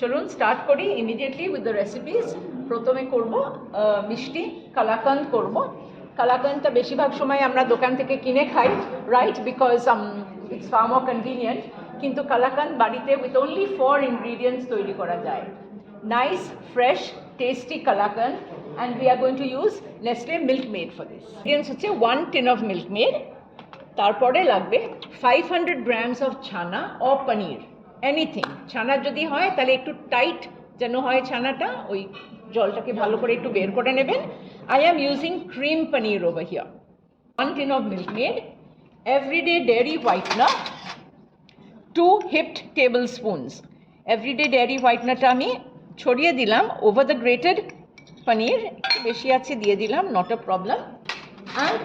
চলুন স্টার্ট করি immediately with the recipes. প্রথমে করব মিষ্টি কালাকান্দ করব। কালাকান্দটা বেশিরভাগ সময় আমরা দোকান থেকে কিনে খাই, right, because it's fur more convenient. কিন্তু কালাকান্দ বাড়িতে উইথ অনলি 4 ইনগ্রিডিয়েন্টস তৈরি করা যায়। Nice fresh tasty kalakand, and we are going to use Nestle Milkmaid for this. Ingredients হচ্ছে 1 tin of মিল্কমেড, তারপরে লাগবে 500 grams of ছানা ও পনির, এনিথিং। ছানা যদি হয় তাহলে একটু টাইট যেন হয় ছানাটা, ওই জলটাকে ভালো করে একটু বের করে নেবেন। I am using cream paneer over here. 1 tin of Milkmaid, Everyday dairy whitener 2 hipped tablespoons। Everyday dairy হোয়াইটনারটা আমি ছড়িয়ে দিলাম ওভার দ্য গ্রেটেড পনির, একটু বেশি আছে দিয়ে দিলাম, নট আ প্রবলেম। অ্যান্ড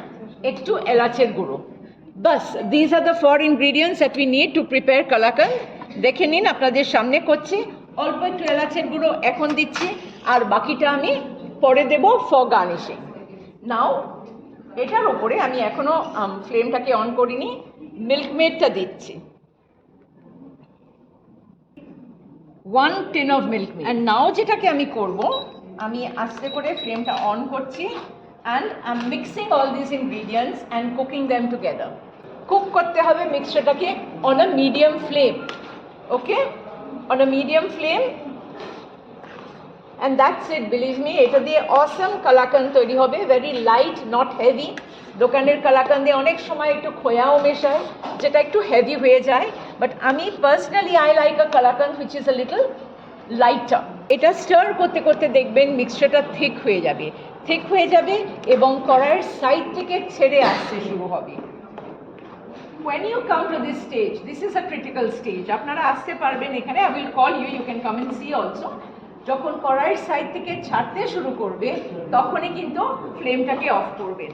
একটু এলাচের গুঁড়ো। বাস, these are the 4 ingredients that we need to prepare kalakand। দেখে নিন, আপনাদের সামনে করছি। অল্প একটু এলাচের গুঁড়ো এখন দিচ্ছি, আর বাকিটা আমি পরে দেব ফর গার্নিশিং। নাও এটার ওপরে আমি এখনো ফ্লেমটাকে অন করিনি, মিল্কমেডটা দিচ্ছি। 1 tin of Milkmaid. And now যেটাকে আমি করব, আমি আস্তে করে ফ্লেমটা অন করছি, and I'm mixing all these ingredients and cooking them together. Cook করতে হবে মিক্সচারটাকে on a medium flame, okay, on a medium flame, and that's it, believe me, এটা দিয়ে awesome kalakand তৈরি হবে, very light, not heavy। দোকানের কালাকান্দে অনেক সময় একটু খোয়াও মেশায়, যেটা একটু হেভি হয়ে যায়, বাট আমি personally I like a kalakand which is a little lighter। এটা স্টার করতে করতে দেখবেন মিক্সচারটা থিক হয়ে যাবে, থিক হয়ে যাবে এবং কড়াইয়ের সাইড থেকে ছেড়ে আসতে শুরু হবে। When you come to this stage, this is a critical stage, আপনারা আসতে পারবেন এখানে, I will call you, you can come and see also। যখন কড়াইয়ের সাইড থেকে ছাড়তে শুরু করবে তখনই কিন্তু ফ্লেমটাকে অফ করবেন।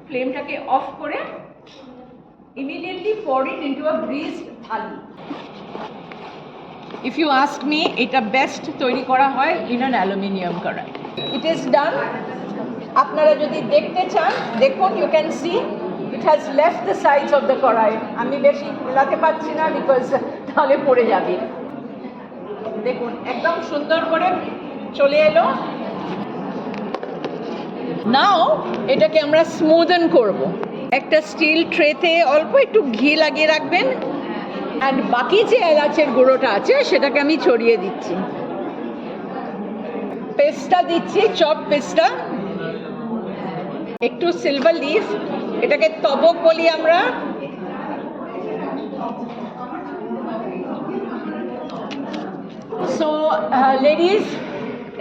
ফ্লেমটাকে অফ করে immediately pour it into a greased thali. If you ask me, এটা বেস্ট তৈরি করা হয় in an aluminium কড়াই। It is done। আপনারা যদি দেখতে চান দেখুন, you can see it has left the sides of the কড়াই। আমি বেশি খোলাতে পারছি না বিকজ তাহলে পড়ে যাবে। দেখুন একদম সুন্দর করে চলে এলো। নাও এটাকে আমরা স্মুদেন করব। একটা স্টিল ট্রেতে অল্প একটু ঘি লাগিয়ে রাখবেন, অ্যান্ড বাকি যে এলাচের গুঁড়োটা আছে সেটাকে আমি ছড়িয়ে দিচ্ছি। পেস্টটা দিচ্ছি, চপ পেস্টটা, একটু সিলভার লিফ, এটাকে তবক বলি আমরা। So ladies,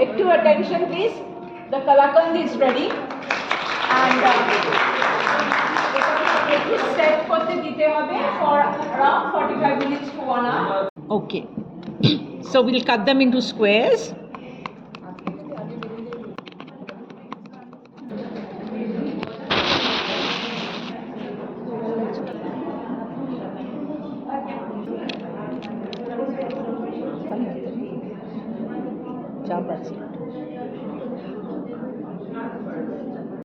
একটু attention please, the kalakand is ready, and একটু সেট করতে দিতে হবে for around 45 minutes to 1 hour. Okay, so we'll cut them into squares. চাপ আছে।